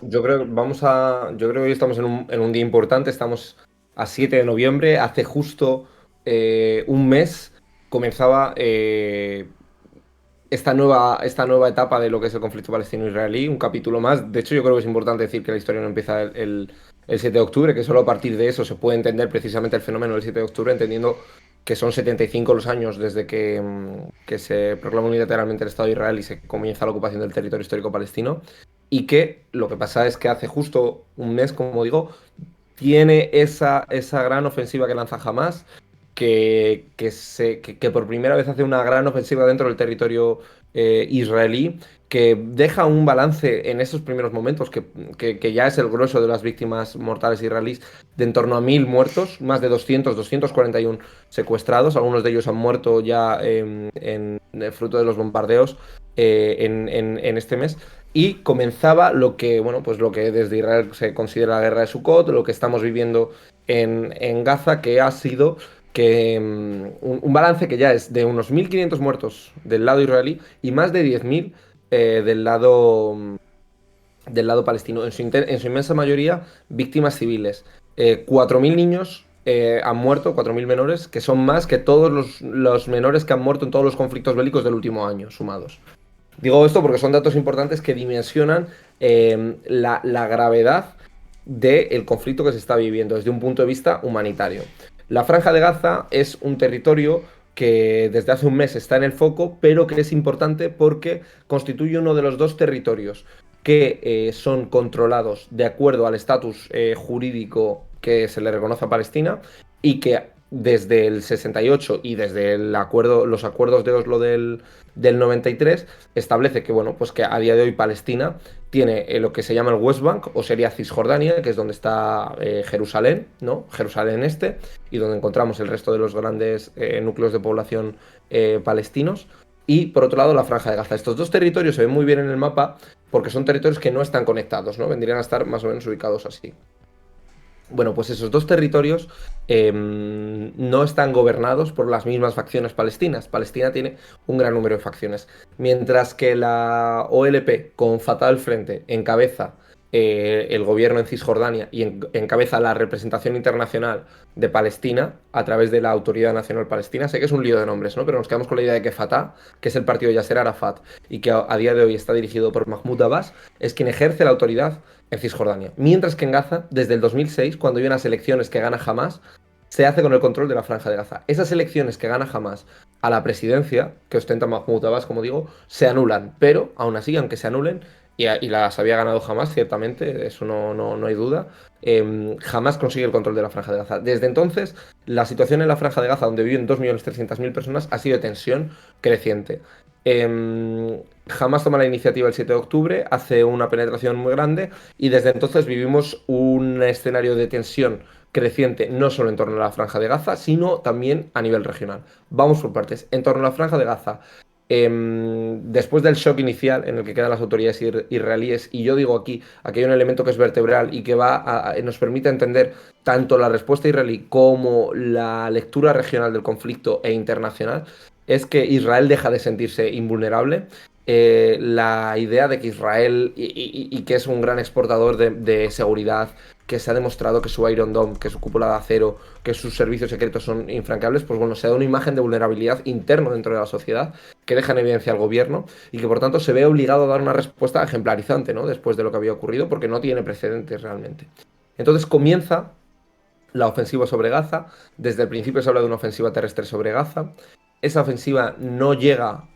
Yo creo que hoy estamos en un día importante, estamos a 7 de noviembre, hace justo un mes comenzaba esta nueva etapa de lo que es el conflicto palestino-israelí, un capítulo más. De hecho, yo creo que es importante decir que la historia no empieza el 7 de octubre, que solo a partir de eso se puede entender precisamente el fenómeno del 7 de octubre, entendiendo que son 75 los años desde que se proclama unilateralmente el Estado de Israel y se comienza la ocupación del territorio histórico palestino, y que lo que pasa es que hace justo un mes, como digo, tiene esa gran ofensiva que lanza Hamas, que por primera vez hace una gran ofensiva dentro del territorio israelí, que deja un balance en esos primeros momentos, que ya es el grueso de las víctimas mortales israelíes, de en torno a 1.000 muertos, más de 241 secuestrados, algunos de ellos han muerto ya fruto de los bombardeos en este mes. Y comenzaba lo que, bueno, pues lo que desde Israel se considera la guerra de Sukkot, lo que estamos viviendo en Gaza, que ha sido un balance que ya es de unos 1.500 muertos del lado israelí y más de 10.000 del lado palestino. En su inmensa mayoría, víctimas civiles. 4.000 niños han muerto, 4.000 menores, que son más que todos los menores que han muerto en todos los conflictos bélicos del último año, sumados. Digo esto porque son datos importantes que dimensionan la gravedad del conflicto que se está viviendo desde un punto de vista humanitario. La Franja de Gaza es un territorio que desde hace un mes está en el foco, pero que es importante porque constituye uno de los dos territorios que son controlados de acuerdo al estatus jurídico que se le reconoce a Palestina, y que desde el 68 y desde los acuerdos de Oslo del 93 establece que, bueno, pues que a día de hoy Palestina tiene lo que se llama el West Bank, o sería Cisjordania, que es donde está Jerusalén, ¿no? Jerusalén Este, y donde encontramos el resto de los grandes núcleos de población palestinos. Y por otro lado, la Franja de Gaza. Estos dos territorios se ven muy bien en el mapa porque son territorios que no están conectados, ¿no? Vendrían a estar más o menos ubicados así. Bueno, pues esos dos territorios no están gobernados por las mismas facciones palestinas. Palestina tiene un gran número de facciones. Mientras que la OLP, con Fatah al frente, encabeza el gobierno en Cisjordania y encabeza la representación internacional de Palestina a través de la Autoridad Nacional Palestina. Sé que es un lío de nombres, ¿no? Pero nos quedamos con la idea de que Fatah, que es el partido de Yasser Arafat y que a día de hoy está dirigido por Mahmoud Abbas, es quien ejerce la autoridad en Cisjordania. Mientras que en Gaza, desde el 2006, cuando hay unas elecciones que gana Hamas, se hace con el control de la Franja de Gaza. Esas elecciones que gana Hamas a la presidencia, que ostenta Mahmoud Abbas, como digo, se anulan. Pero, aún así, aunque se anulen, y las había ganado Hamas, ciertamente, eso no hay duda, jamás consigue el control de la Franja de Gaza. Desde entonces, la situación en la Franja de Gaza, donde viven 2.300.000 personas, ha sido de tensión creciente. Jamás toma la iniciativa el 7 de octubre, hace una penetración muy grande, y desde entonces vivimos un escenario de tensión creciente, no solo en torno a la Franja de Gaza, sino también a nivel regional. Vamos por partes. En torno a la Franja de Gaza, después del shock inicial en el que quedan las autoridades israelíes, y yo digo aquí hay un elemento que es vertebral y que nos permite entender tanto la respuesta israelí como la lectura regional del conflicto e internacional, es que Israel deja de sentirse invulnerable. La idea de que Israel, y que es un gran exportador de seguridad, que se ha demostrado que su Iron Dome, que su cúpula de acero, que sus servicios secretos son infranqueables, pues bueno, se da una imagen de vulnerabilidad interno dentro de la sociedad que deja en evidencia al gobierno, y que por tanto se ve obligado a dar una respuesta ejemplarizante, ¿no? Después de lo que había ocurrido, porque no tiene precedentes realmente. Entonces comienza la ofensiva sobre Gaza. Desde el principio se habla de una ofensiva terrestre sobre Gaza. Esa ofensiva no llega,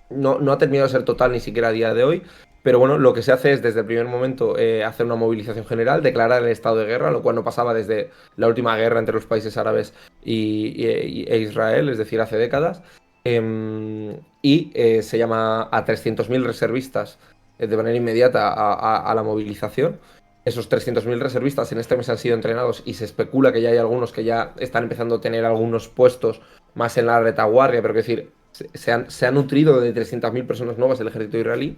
no ha terminado de ser total ni siquiera a día de hoy, pero bueno, lo que se hace es desde el primer momento hacer una movilización general, declarar el estado de guerra, lo cual no pasaba desde la última guerra entre los países árabes e Israel, es decir, hace décadas. Se llama a 300.000 reservistas de manera inmediata a la movilización. Esos 300.000 reservistas en este mes han sido entrenados, y se especula que ya hay algunos que ya están empezando a tener algunos puestos más en la retaguardia, pero es decir, se ha nutrido de 300.000 personas nuevas el ejército israelí.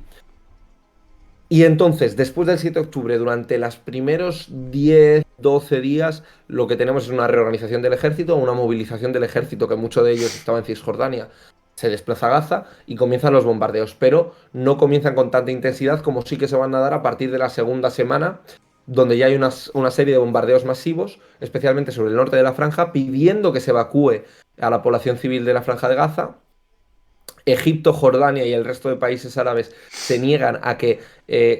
Y entonces, después del 7 de octubre, durante los primeros 10, 12 días, lo que tenemos es una reorganización del ejército, una movilización del ejército, que mucho de ellos estaba en Cisjordania, se desplaza a Gaza y comienzan los bombardeos, pero no comienzan con tanta intensidad como sí que se van a dar a partir de la segunda semana, donde ya hay una serie de bombardeos masivos, especialmente sobre el norte de la franja, pidiendo que se evacúe a la población civil de la franja de Gaza. Egipto, Jordania y el resto de países árabes se niegan a que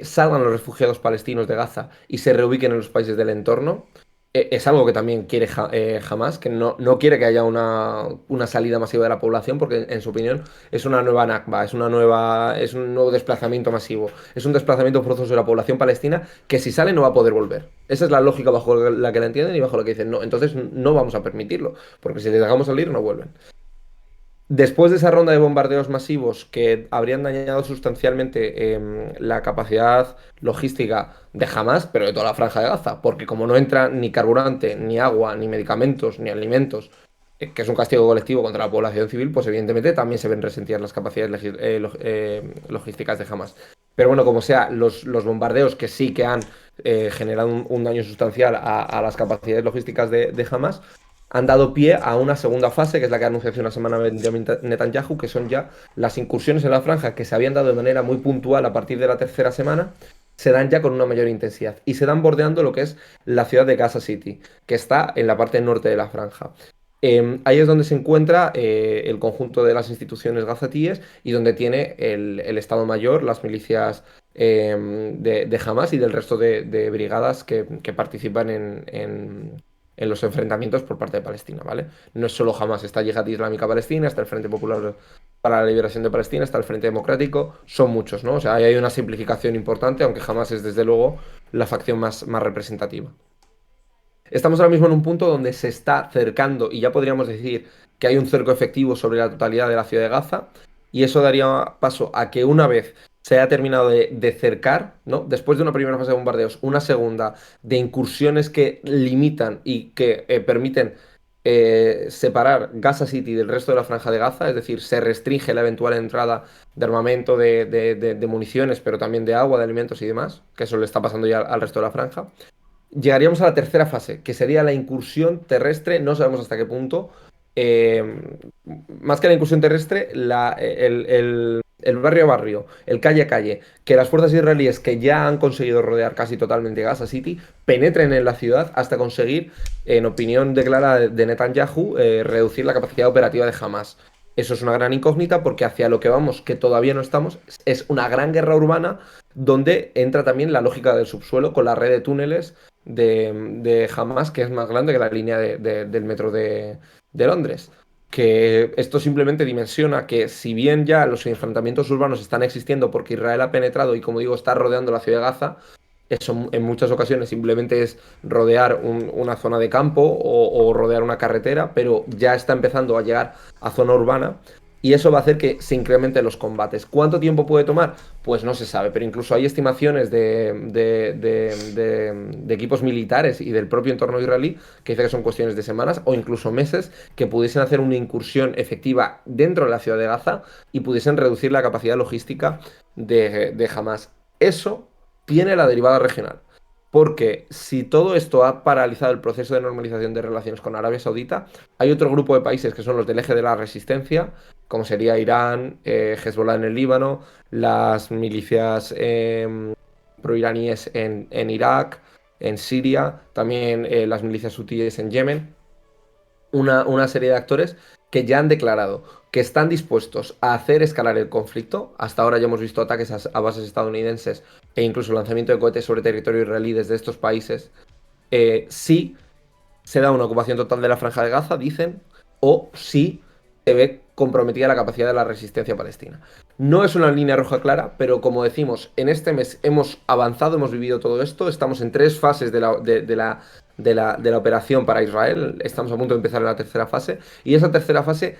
salgan los refugiados palestinos de Gaza y se reubiquen en los países del entorno. Es algo que también quiere Hamas, que no quiere que haya una salida masiva de la población, porque en su opinión es una nueva Nakba, es un nuevo desplazamiento masivo, es un desplazamiento forzoso de la población palestina que si sale no va a poder volver. Esa es la lógica bajo la que la entienden y bajo la que dicen, no, entonces no vamos a permitirlo, porque si les dejamos salir no vuelven. Después de esa ronda de bombardeos masivos que habrían dañado sustancialmente la capacidad logística de Hamas, pero de toda la franja de Gaza, porque como no entra ni carburante, ni agua, ni medicamentos, ni alimentos, que es un castigo colectivo contra la población civil, pues evidentemente también se ven resentidas las capacidades logísticas de Hamas. Pero bueno, como sea, los bombardeos que sí que han generado un daño sustancial a las capacidades logísticas de Hamas, han dado pie a una segunda fase, que es la que anunció hace una semana Benjamin Netanyahu, que son ya las incursiones en la franja que se habían dado de manera muy puntual a partir de la tercera semana, se dan ya con una mayor intensidad y se dan bordeando lo que es la ciudad de Gaza City, que está en la parte norte de la franja. Ahí es donde se encuentra el conjunto de las instituciones gazatíes y donde tiene el Estado Mayor, las milicias de Hamas y del resto de brigadas que participan en los enfrentamientos por parte de Palestina, ¿vale? No es solo Hamas, está Yihad Islámica Palestina, está el Frente Popular para la Liberación de Palestina, está el Frente Democrático, son muchos, ¿no? O sea, ahí hay una simplificación importante, aunque Hamas es desde luego la facción más representativa. Estamos ahora mismo en un punto donde se está cercando, y ya podríamos decir que hay un cerco efectivo sobre la totalidad de la ciudad de Gaza, y eso daría paso a que una vez se haya terminado de cercar, ¿no? Después de una primera fase de bombardeos, una segunda de incursiones que limitan y que permiten separar Gaza City del resto de la franja de Gaza, es decir, se restringe la eventual entrada de armamento, de municiones, pero también de agua, de alimentos y demás, que eso le está pasando ya al resto de la franja. Llegaríamos a la tercera fase, que sería la incursión terrestre, no sabemos hasta qué punto. eh, Más que la incursión terrestre, el barrio a barrio, el calle a calle, que las fuerzas israelíes que ya han conseguido rodear casi totalmente Gaza City, penetren en la ciudad hasta conseguir, en opinión declarada de Netanyahu, reducir la capacidad operativa de Hamas. Eso es una gran incógnita porque hacia lo que vamos, que todavía no estamos, es una gran guerra urbana donde entra también la lógica del subsuelo con la red de túneles de Hamas, que es más grande que la línea del metro de Londres. Que esto simplemente dimensiona que si bien ya los enfrentamientos urbanos están existiendo porque Israel ha penetrado y como digo está rodeando la ciudad de Gaza, eso en muchas ocasiones simplemente es rodear una zona de campo o rodear una carretera, pero ya está empezando a llegar a zona urbana y eso va a hacer que se incrementen los combates. ¿Cuánto tiempo puede tomar? Pues no se sabe, pero incluso hay estimaciones de equipos militares y del propio entorno israelí que dice que son cuestiones de semanas o incluso meses que pudiesen hacer una incursión efectiva dentro de la ciudad de Gaza y pudiesen reducir la capacidad logística de Hamas. Eso tiene la derivada regional. Porque si todo esto ha paralizado el proceso de normalización de relaciones con Arabia Saudita, hay otro grupo de países que son los del eje de la resistencia, como sería Irán, Hezbollah en el Líbano, las milicias proiraníes en Irak, en Siria, también las milicias hutíes en Yemen, una serie de actores que ya han declarado que están dispuestos a hacer escalar el conflicto. Hasta ahora ya hemos visto ataques a bases estadounidenses e incluso lanzamiento de cohetes sobre territorio israelí desde estos países. Si se da una ocupación total de la franja de Gaza, dicen, o si se ve comprometida la capacidad de la resistencia palestina. No es una línea roja clara, pero como decimos, en este mes hemos avanzado, hemos vivido todo esto, estamos en tres fases de la operación para Israel, estamos a punto de empezar en la tercera fase, y esa tercera fase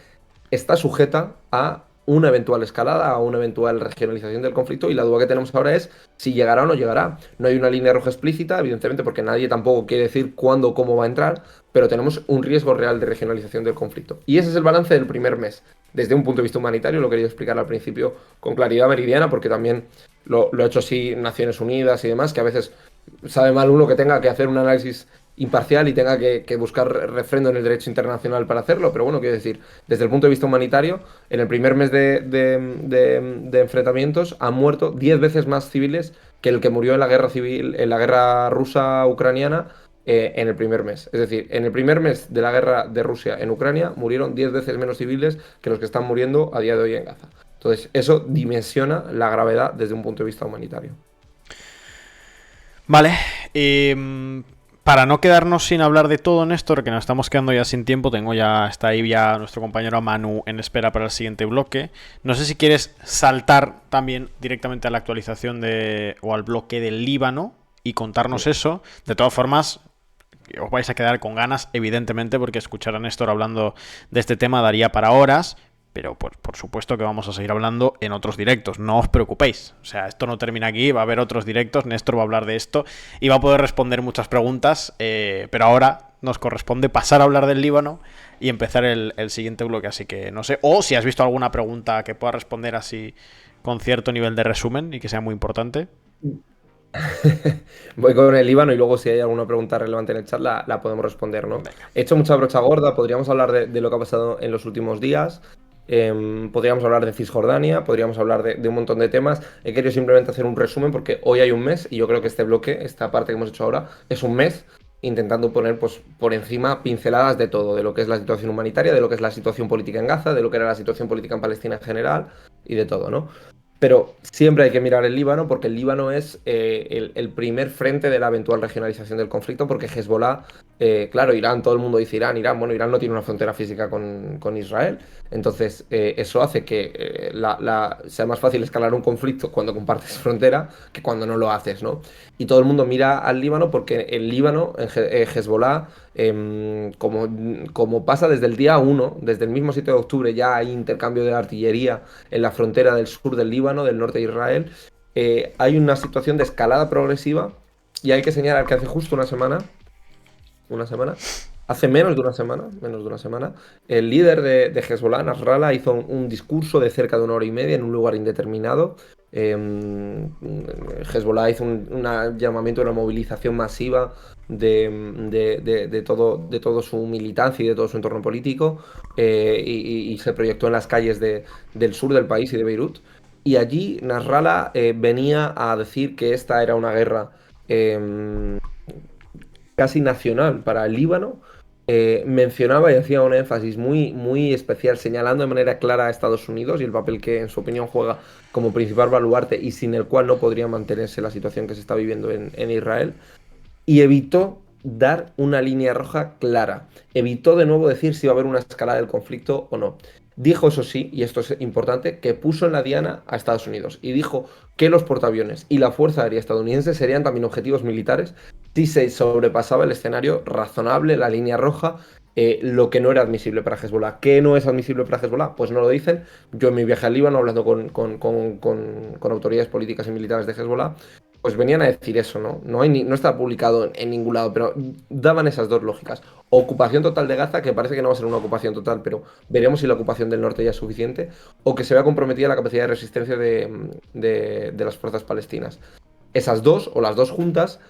está sujeta a una eventual escalada, a una eventual regionalización del conflicto, y la duda que tenemos ahora es si llegará o no llegará. No hay una línea roja explícita, evidentemente, porque nadie tampoco quiere decir cuándo o cómo va a entrar, pero tenemos un riesgo real de regionalización del conflicto. Y ese es el balance del primer mes. Desde un punto de vista humanitario, lo he querido explicar al principio con claridad meridiana, porque también lo ha hecho así Naciones Unidas y demás, que a veces sabe mal uno que tenga que hacer un análisis imparcial y tenga que buscar refrendo en el derecho internacional para hacerlo, pero bueno, quiero decir, desde el punto de vista humanitario, en el primer mes de enfrentamientos han muerto 10 veces más civiles que el que murió en la guerra civil, en la guerra rusa-ucraniana en el primer mes. Es decir, en el primer mes de la guerra de Rusia en Ucrania murieron 10 veces menos civiles que los que están muriendo a día de hoy en Gaza. Entonces, eso dimensiona la gravedad desde un punto de vista humanitario. Vale, para no quedarnos sin hablar de todo, Néstor, que nos estamos quedando ya sin tiempo, está ahí ya nuestro compañero Manu en espera para el siguiente bloque. No sé si quieres saltar también directamente a la actualización o al bloque del Líbano y contarnos eso. De todas formas, os vais a quedar con ganas, evidentemente, porque escuchar a Néstor hablando de este tema daría para horas. Pero por supuesto que vamos a seguir hablando en otros directos, no os preocupéis. O sea, esto no termina aquí, va a haber otros directos, Néstor va a hablar de esto y va a poder responder muchas preguntas, pero ahora nos corresponde pasar a hablar del Líbano y empezar el siguiente bloque, así que no sé, o si has visto alguna pregunta que pueda responder así con cierto nivel de resumen y que sea muy importante. Voy con el Líbano y luego si hay alguna pregunta relevante en el chat la podemos responder, ¿no? Venga. He hecho mucha brocha gorda, podríamos hablar de lo que ha pasado en los últimos días, podríamos hablar de Cisjordania, podríamos hablar de un montón de temas. He querido simplemente hacer un resumen porque hoy hay un mes y yo creo que este bloque, esta parte que hemos hecho ahora, es un mes intentando poner pues, por encima pinceladas de todo, de lo que es la situación humanitaria, de lo que es la situación política en Gaza, de lo que era la situación política en Palestina en general y de todo, ¿no? Pero siempre hay que mirar el Líbano porque el Líbano es el primer frente de la eventual regionalización del conflicto porque Hezbollah, claro, Irán, todo el mundo dice Irán, bueno, Irán no tiene una frontera física con Israel, entonces eso hace que sea más fácil escalar un conflicto cuando compartes frontera que cuando no lo haces, ¿no? Y todo el mundo mira al Líbano porque el Líbano, Hezbollah, como pasa desde el día 1, desde el mismo 7 de octubre ya hay intercambio de artillería en la frontera del sur del Líbano, del norte de Israel, hay una situación de escalada progresiva y hay que señalar que hace justo una semana, hace menos de una semana, el líder de Hezbollah, Nasrallah, hizo un discurso de cerca de 1 hora y media en un lugar indeterminado. Hezbollah hizo un llamamiento a una movilización masiva de todo su militancia y de todo su entorno político y se proyectó en las calles del sur del país y de Beirut. Y allí Nasrallah venía a decir que esta era una guerra casi nacional para el Líbano. Mencionaba y hacía un énfasis muy, muy especial, señalando de manera clara a Estados Unidos y el papel que en su opinión juega como principal baluarte y sin el cual no podría mantenerse la situación que se está viviendo en Israel, y evitó dar una línea roja clara. Evitó de nuevo decir si iba a haber una escalada del conflicto o no. Dijo, eso sí, y esto es importante, que puso en la diana a Estados Unidos y dijo que los portaaviones y la Fuerza Aérea estadounidense serían también objetivos militares si se sobrepasaba el escenario razonable, la línea roja, lo que no era admisible para Hezbollah. ¿Qué no es admisible para Hezbollah? Pues no lo dicen. Yo en mi viaje al Líbano, hablando con autoridades políticas y militares de Hezbollah, pues venían a decir eso, ¿no? No está publicado en ningún lado, pero daban esas dos lógicas. Ocupación total de Gaza, que parece que no va a ser una ocupación total, pero veremos si la ocupación del norte ya es suficiente, o que se vea comprometida la capacidad de resistencia de las fuerzas palestinas. Esas dos, o las dos juntas,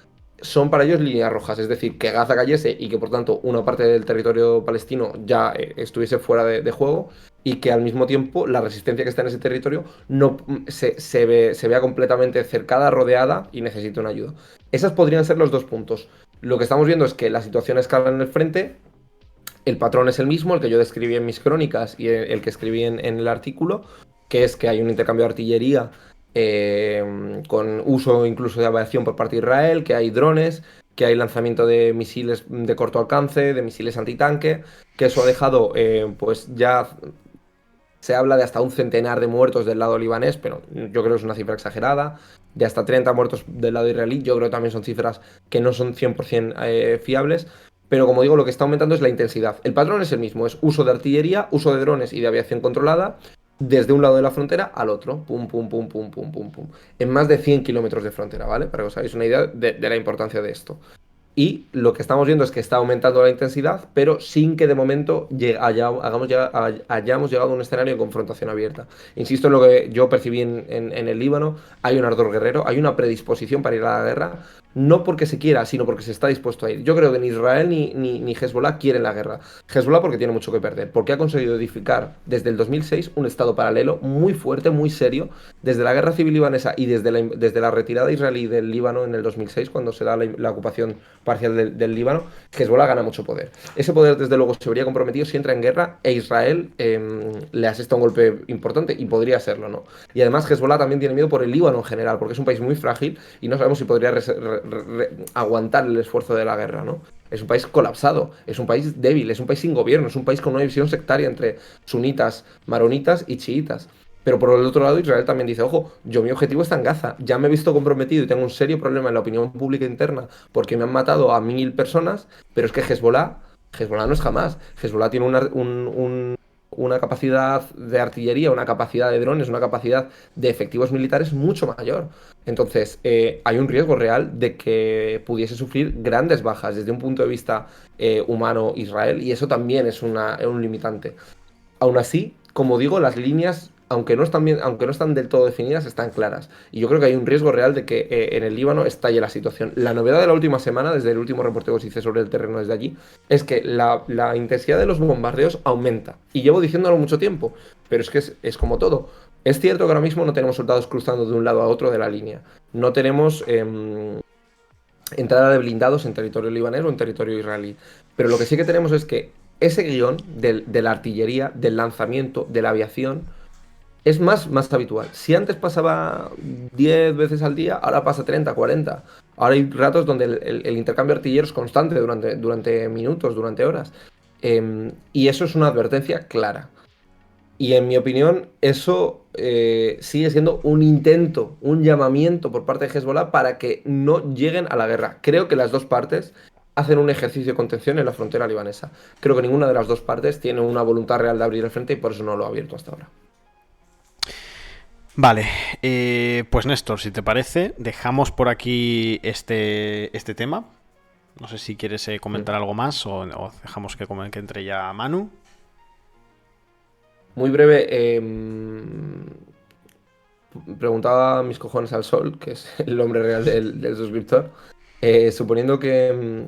son para ellos líneas rojas, es decir, que Gaza cayese y que por tanto una parte del territorio palestino ya estuviese fuera de juego y que al mismo tiempo la resistencia que está en ese territorio no se vea completamente cercada, rodeada y necesite una ayuda. Esas podrían ser los dos puntos. Lo que estamos viendo es que la situación escala en el frente, el patrón es el mismo, el que yo describí en mis crónicas y el que escribí en el artículo, que es que hay un intercambio de artillería con uso incluso de aviación por parte de Israel, que hay drones, que hay lanzamiento de misiles de corto alcance, de misiles antitanque, que eso ha dejado, pues ya se habla de hasta un centenar de muertos del lado libanés, pero yo creo que es una cifra exagerada, de hasta 30 muertos del lado israelí, yo creo que también son cifras que no son 100% fiables. Pero como digo, lo que está aumentando es la intensidad. El patrón es el mismo, es uso de artillería, uso de drones y de aviación controlada, desde un lado de la frontera al otro. Pum, pum, pum, pum, pum, pum, pum. En más de 100 kilómetros de frontera, ¿vale? Para que os hagáis una idea de la importancia de esto. Y lo que estamos viendo es que está aumentando la intensidad, pero sin que de momento hayamos llegado a un escenario de confrontación abierta. Insisto en lo que yo percibí en el Líbano, hay un ardor guerrero, hay una predisposición para ir a la guerra. no porque se quiera, sino porque se está dispuesto a ir. Yo creo que ni Israel ni Hezbollah quieren la guerra. Hezbollah porque tiene mucho que perder, porque ha conseguido edificar desde el 2006 un estado paralelo muy fuerte, muy serio, desde la guerra civil libanesa y desde la retirada israelí del Líbano en el 2006, cuando se da la ocupación parcial del Líbano. Hezbollah gana mucho poder. Ese poder, desde luego, se vería comprometido si entra en guerra e Israel le asesta un golpe importante, y podría serlo, ¿no? Y además Hezbollah también tiene miedo por el Líbano en general, porque es un país muy frágil y no sabemos si podría aguantar el esfuerzo de la guerra, ¿no? Es un país colapsado, es un país débil, es un país sin gobierno, es un país con una división sectaria entre sunitas, maronitas y chiitas. Pero por el otro lado, Israel también dice, ojo, yo mi objetivo está en Gaza, ya me he visto comprometido y tengo un serio problema en la opinión pública interna porque me han matado a 1000 personas, pero es que Hezbollah no es jamás. Hezbollah tiene una capacidad de artillería, una capacidad de drones, una capacidad de efectivos militares mucho mayor. Entonces, hay un riesgo real de que pudiese sufrir grandes bajas desde un punto de vista humano Israel, y eso también es un limitante. Aún así, como digo, las líneas, aunque no están del todo definidas, están claras. Y yo creo que hay un riesgo real de que en el Líbano estalle la situación. La novedad de la última semana, desde el último reporte que os hice sobre el terreno desde allí, es que la intensidad de los bombardeos aumenta. Y llevo diciéndolo mucho tiempo, pero es que es como todo. Es cierto que ahora mismo no tenemos soldados cruzando de un lado a otro de la línea. No tenemos entrada de blindados en territorio libanés o en territorio israelí. Pero lo que sí que tenemos es que ese guión de la artillería, del lanzamiento, de la aviación, es más habitual. Si antes pasaba 10 veces al día, ahora pasa 30, 40. Ahora hay ratos donde el intercambio artillero es constante durante minutos, durante horas. Y eso es una advertencia clara. Y en mi opinión, eso sigue siendo un intento, un llamamiento por parte de Hezbollah para que no lleguen a la guerra. Creo que las dos partes hacen un ejercicio de contención en la frontera libanesa. Creo que ninguna de las dos partes tiene una voluntad real de abrir el frente y por eso no lo ha abierto hasta ahora. Vale, pues Néstor, si te parece, dejamos por aquí este tema. No sé si quieres comentar algo más o dejamos que entre ya Manu. Muy breve, preguntaba a mis cojones al sol, que es el nombre real del suscriptor, suponiendo que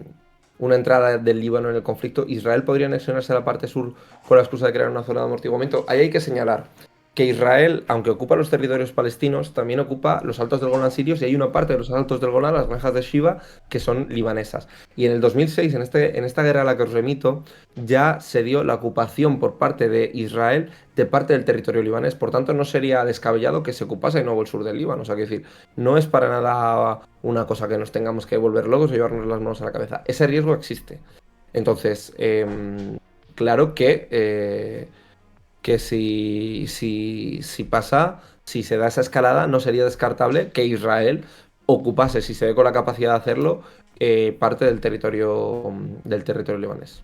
una entrada del Líbano en el conflicto, Israel podría anexionarse a la parte sur con la excusa de crear una zona de amortiguamiento. Ahí hay que señalar que Israel, aunque ocupa los territorios palestinos, también ocupa los altos del Golán sirios, y hay una parte de los altos del Golán, las granjas de Shiva, que son libanesas. Y en el 2006, en esta guerra a la que os remito, ya se dio la ocupación por parte de Israel de parte del territorio libanés. Por tanto, no sería descabellado que se ocupase de nuevo el sur del Líbano. O sea, que decir, no es para nada una cosa que nos tengamos que volver locos o llevarnos las manos a la cabeza. Ese riesgo existe. Entonces, claro que si pasa, si se da esa escalada, no sería descartable que Israel ocupase, si se ve con la capacidad de hacerlo, parte del territorio libanés.